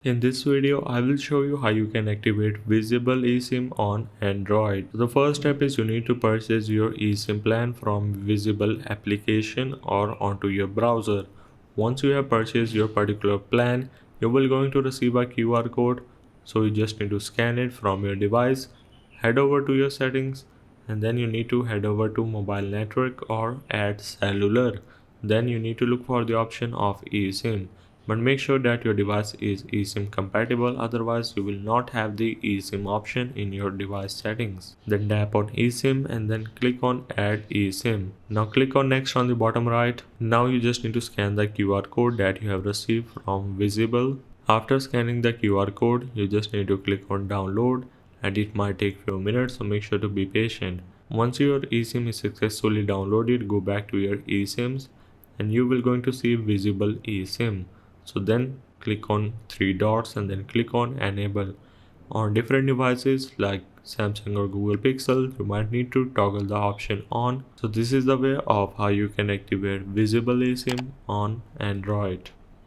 In this video, I will show you how you can activate visible eSIM on Android. The first step is you need to purchase your eSIM plan from visible application or onto your browser. Once you have purchased your particular plan, you will going to receive a QR code. So you just need to scan it from your device, head over to your settings, and then you need to head over to mobile network or add cellular. Then you need to look for the option of eSIM, but make sure that your device is eSIM compatible, otherwise you will not have the eSIM option in your device settings. Then tap on eSIM and then click on add eSIM. Now click on next on the bottom right. Now you just need to scan the QR code that you have received from visible. After scanning the QR code, you just need to click on download, and it might take few minutes, so make sure to be patient. Once your eSIM is successfully downloaded, go back to your eSIMs and you will going to see visible eSIM. So then click on three dots and then click on enable. On different devices like Samsung or Google Pixel, you might need to toggle the option on. So this is the way of how you can activate visible eSIM on Android.